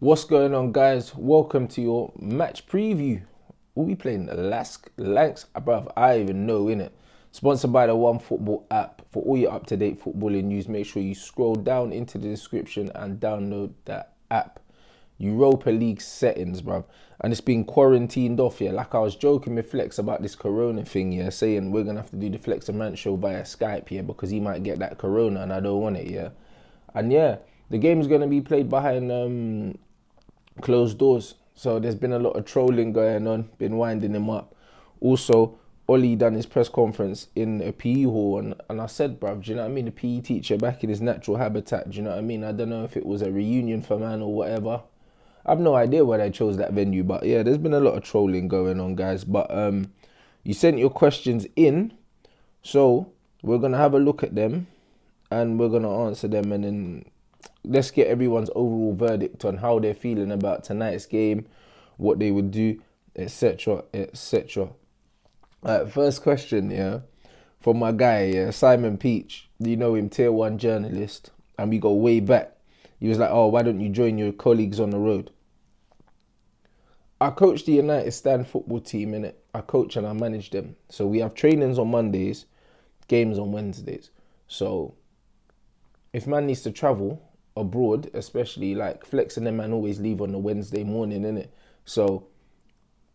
What's going on, guys? Welcome to your match preview. We'll be playing LASK, bruv, I even know, innit? Sponsored by the One Football app. For all your up-to-date footballing news, make sure you scroll down into the description and download that app. Europa League settings, bruv. And it's been quarantined off, yeah. Like I was joking with Flex about this corona thing, yeah, saying we're going to have to do the Flex and Man show via Skype, yeah, because he might get that corona and I don't want it, yeah. And yeah, the game's going to be played behind closed doors. So there's been a lot of trolling going on, been winding him up. Also, Ollie done his press conference in a PE hall and I said, bruv, do you know what I mean? The PE teacher back in his natural habitat, do you know what I mean? I don't know if it was a reunion for man or whatever. I've no idea why they chose that venue, but yeah, there's been a lot of trolling going on, guys. But you sent your questions in, so we're gonna have a look at them and we're gonna answer them, and then let's get everyone's overall verdict on how they're feeling about tonight's game, what they would do, etc., etc. First question, yeah, from my guy, yeah, Simon Peach. You know him, tier 1 journalist, and we go way back. He was like, oh, why don't you join your colleagues on the road? I coach the United Stand football team, innit? I coach and I manage them. So we have trainings on Mondays, games on Wednesdays. So if man needs to travel abroad, especially like Flex and them man always leave on the Wednesday morning, innit? So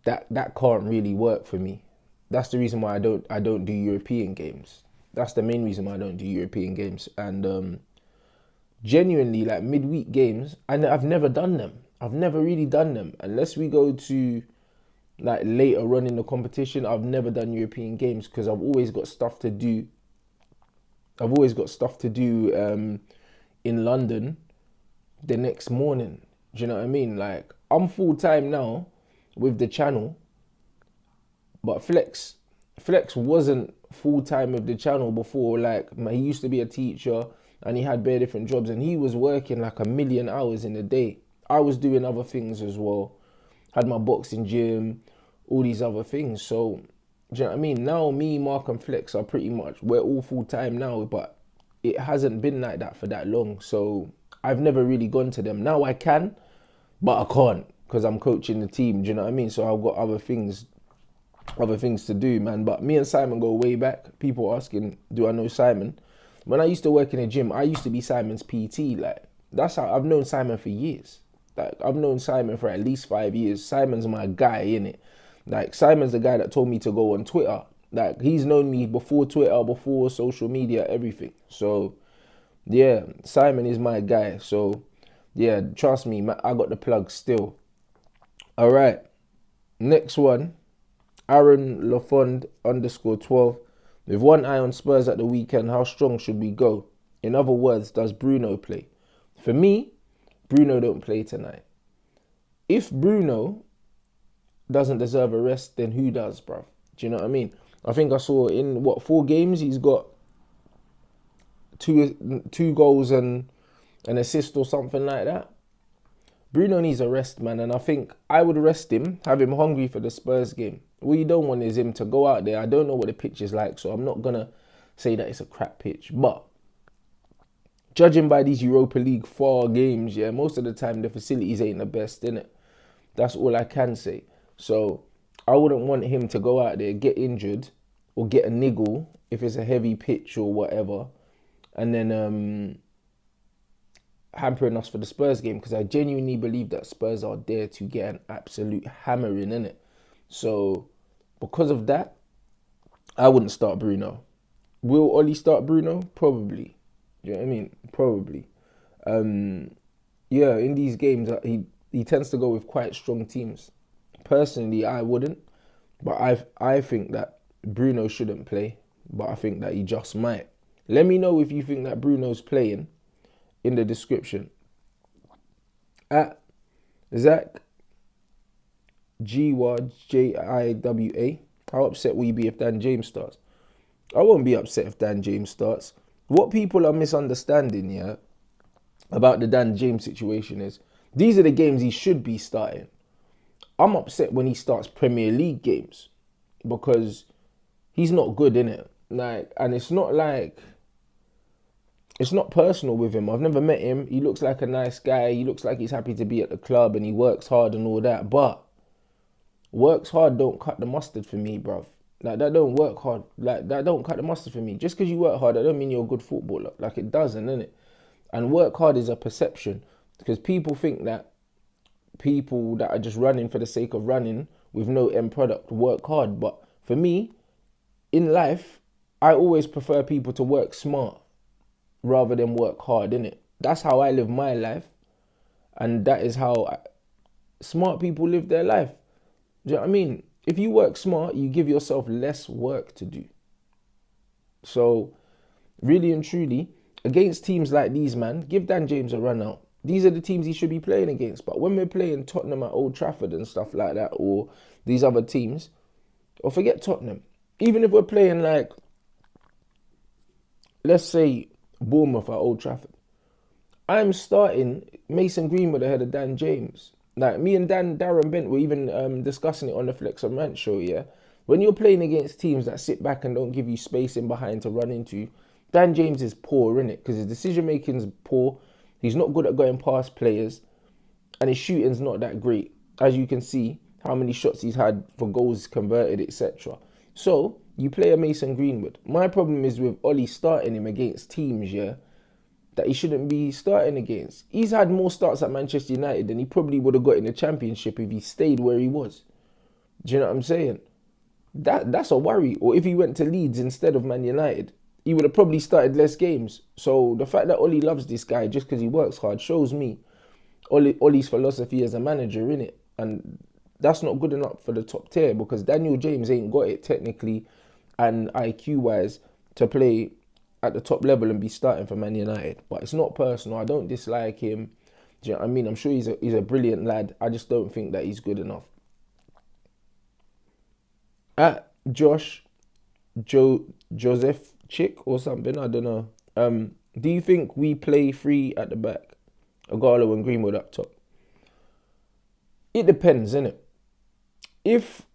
that can't really work for me. That's the reason why I don't do European games. That's the main reason why I don't do European games. And genuinely, like midweek games, I've never done them. I've never really done them unless we go to like later on in the competition. I've never done European games because I've always got stuff to do. In London the next morning. Do you know what I mean? Like, I'm full time now with the channel, but Flex wasn't full time with the channel before. Like, he used to be a teacher and he had bare different jobs and he was working like 1,000,000 hours in a day. I was doing other things as well. Had my boxing gym, all these other things. So, do you know what I mean? Now me, Mark and Flex are pretty much, we're all full time now, but it hasn't been like that for that long. So I've never really gone to them. Now I can, but I can't because I'm coaching the team. Do you know what I mean? So I've got other things to do, man. But me and Simon go way back. People asking, do I know Simon? When I used to work in a gym, I used to be Simon's PT. Like, that's how I've known Simon for years. Like, I've known Simon for at least 5 years. Simon's my guy, innit? Like, Simon's the guy that told me to go on Twitter. Like, he's known me before Twitter, before social media, everything. So, yeah, Simon is my guy. So, yeah, trust me, I got the plug still. All right, next one. Aaron Lafond _12. With one eye on Spurs at the weekend, how strong should we go? In other words, does Bruno play? For me, Bruno don't play tonight. If Bruno doesn't deserve a rest, then who does, bruv? Do you know what I mean? I think I saw in, 4 games, he's got two goals and an assist or something like that. Bruno needs a rest, man, and I think I would rest him, have him hungry for the Spurs game. What you don't want is him to go out there. I don't know what the pitch is like, so I'm not going to say that it's a crap pitch. But judging by these Europa League 4 games, yeah, most of the time the facilities ain't the best, innit? That's all I can say. So I wouldn't want him to go out there, get injured, or get a niggle if it's a heavy pitch or whatever, and then hampering us for the Spurs game, because I genuinely believe that Spurs are there to get an absolute hammering, in it. So because of that, I wouldn't start Bruno. Will Ollie start Bruno? Probably. Do you know what I mean? Probably. Yeah, in these games, he tends to go with quite strong teams. Personally, I wouldn't, but I think that Bruno shouldn't play, but I think that he just might. Let me know if you think that Bruno's playing in the description. At Zach GYJIWA, how upset will you be if Dan James starts? I won't be upset if Dan James starts. What people are misunderstanding, yeah, about the Dan James situation is these are the games he should be starting. I'm upset when he starts Premier League games because he's not good, innit? Like, and it's not like it's not personal with him. I've never met him. He looks like a nice guy. He looks like he's happy to be at the club and he works hard and all that. But works hard don't cut the mustard for me, bruv. Like, that don't work hard. Like, that don't cut the mustard for me. Just because you work hard, that don't mean you're a good footballer. Like, it doesn't, innit? And work hard is a perception. Because people think that people that are just running for the sake of running with no end product work hard. But for me, in life, I always prefer people to work smart rather than work hard, innit? That's how I live my life. And that is how smart people live their life. Do you know what I mean? If you work smart, you give yourself less work to do. So, really and truly, against teams like these, man, give Dan James a run out. These are the teams he should be playing against. But when we're playing Tottenham at Old Trafford and stuff like that, or these other teams, or forget Tottenham, even if we're playing like, let's say, Bournemouth at Old Trafford, I'm starting Mason Greenwood ahead of Dan James. Like, me and Darren Bent were even discussing it on the Flex and Rant show, yeah? When you're playing against teams that sit back and don't give you space in behind to run into, Dan James is poor, innit? Because his decision making is poor. He's not good at going past players. And his shooting's not that great. As you can see, how many shots he's had for goals converted, etc. So, you play a Mason Greenwood. My problem is with Ollie starting him against teams, yeah, that he shouldn't be starting against. He's had more starts at Manchester United than he probably would have got in the Championship if he stayed where he was. Do you know what I'm saying? That's a worry. Or if he went to Leeds instead of Man United, he would have probably started less games. So the fact that Ollie loves this guy just because he works hard shows me Ollie's philosophy as a manager, innit? And that's not good enough for the top tier because Daniel James ain't got it technically and IQ-wise to play at the top level and be starting for Man United. But it's not personal. I don't dislike him. Do you know what I mean? I'm sure he's a brilliant lad. I just don't think that he's good enough. At Joseph Chick or something, I don't know. Do you think we play three at the back? Agallo and Greenwood up top. It depends, innit? If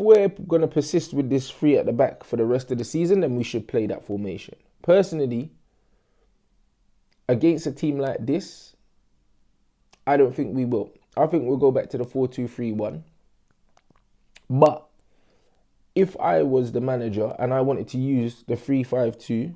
we're going to persist with this three at the back for the rest of the season, then we should play that formation. Personally, against a team like this, I don't think we will. I think we'll go back to the 4-2-3-1. But if I was the manager and I wanted to use the 3-5-2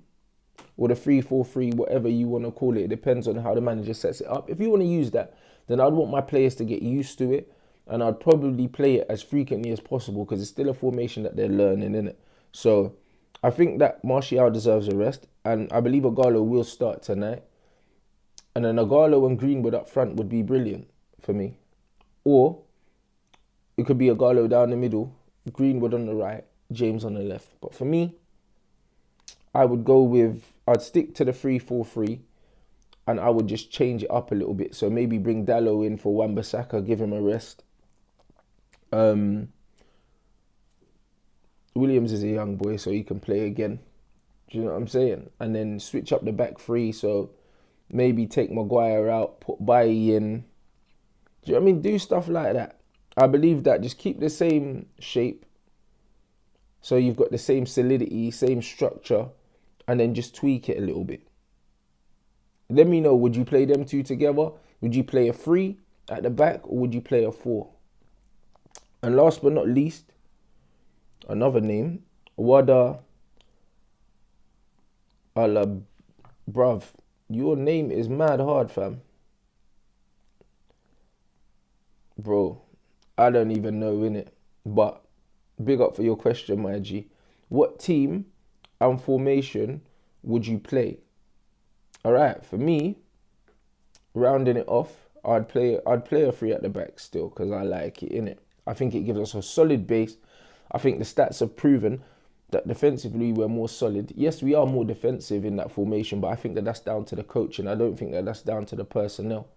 or the 3-4-3, whatever you want to call it, it depends on how the manager sets it up. If you want to use that, then I'd want my players to get used to it. And I'd probably play it as frequently as possible because it's still a formation that they're learning, innit? So I think that Martial deserves a rest. And I believe Agallo will start tonight. And then Agallo and Greenwood up front would be brilliant for me. Or it could be Agallo down the middle, Greenwood on the right, James on the left. But for me, I'd stick to the 3-4-3. And I would just change it up a little bit. So maybe bring Dalot in for Wan-Bissaka, give him a rest. Williams is a young boy, so he can play again. Do you know what I'm saying? And then switch up the back three. So maybe take Maguire out, put Bailly in. Do you know what I mean? Do stuff like that. I believe that. Just keep the same shape. So you've got the same solidity, same structure. And then just tweak it a little bit. Let me know, would you play them two together? Would you play a 3 at the back or would you play a 4? And last but not least, another name, Wada Ala. Bruv, your name is mad hard, fam. Bro, I don't even know, innit? But big up for your question, my G. What team and formation would you play? All right, for me, rounding it off, I'd play a 3 at the back still because I like it, innit? I think it gives us a solid base. I think the stats have proven that defensively we're more solid. Yes, we are more defensive in that formation, but I think that that's down to the coaching. I don't think that that's down to the personnel.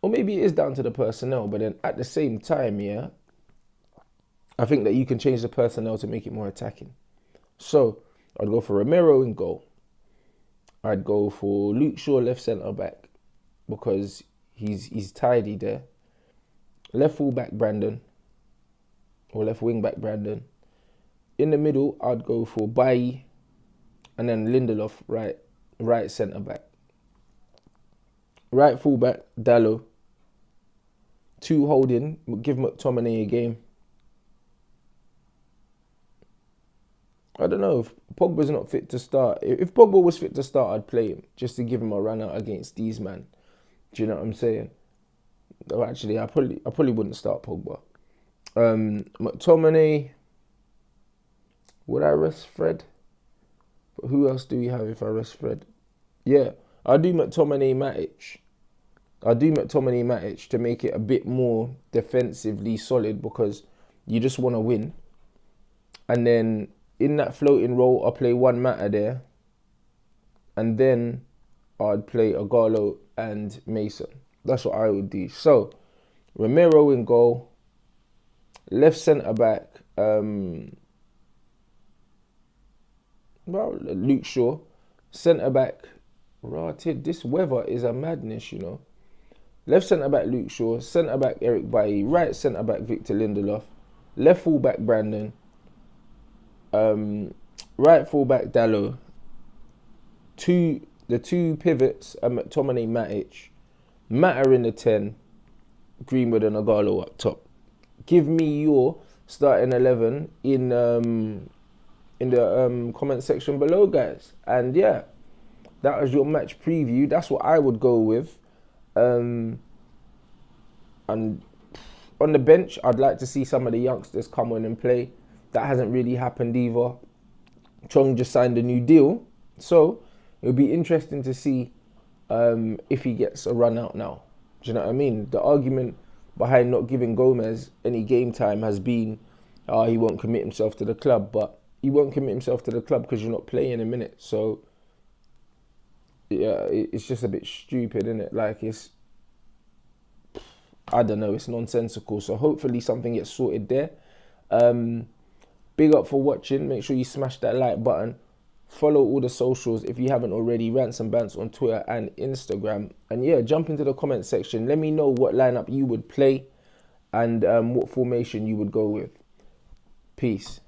Or maybe it is down to the personnel, but then at the same time, yeah, I think that you can change the personnel to make it more attacking. So I'd go for Romero in goal. I'd go for Luke Shaw left centre back because he's tidy there. Left full back Brandon or left wing back Brandon. In the middle, I'd go for Bailly and then Lindelof right right centre back. Right full back, Dallo. 2 holding, give McTominay a game. I don't know if Pogba's not fit to start. If Pogba was fit to start, I'd play him just to give him a run out against these man. Do you know what I'm saying? Oh, actually, I probably wouldn't start Pogba. McTominay. Would I rest Fred? But who else do we have if I rest Fred? Yeah, I'll do McTominay Matic. To make it a bit more defensively solid because you just want to win. And then in that floating role, I'll play one Mata there. And then I'd play Agallo and Mason. That's what I would do. So, Romero in goal. Left centre back. Luke Shaw. Centre back. Rotted. This weather is a madness, you know. Left centre back Luke Shaw. Centre back Eric Bailly. Right centre back Victor Lindelof. Left full back Brandon. Right full back Dallo. The two pivots are McTominay Matic. Mata in the 10. Greenwood and Agallo up top. Give me your starting 11 in the comment section below, guys. And yeah, that was your match preview. That's what I would go with. And on the bench, I'd like to see some of the youngsters come on and play. That hasn't really happened either. Chong just signed a new deal, so it'll be interesting to see if he gets a run out now. Do you know what I mean? The argument behind not giving Gomez any game time has been he won't commit himself to the club, but he won't commit himself to the club because you're not playing a minute. So yeah, it's just a bit stupid, isn't it? Like, I don't know, it's nonsensical. So hopefully something gets sorted there. Big up for watching. Make sure you smash that like button. Follow all the socials if you haven't already. Rants and Bants on Twitter and Instagram. And yeah, jump into the comment section. Let me know what lineup you would play and what formation you would go with. Peace.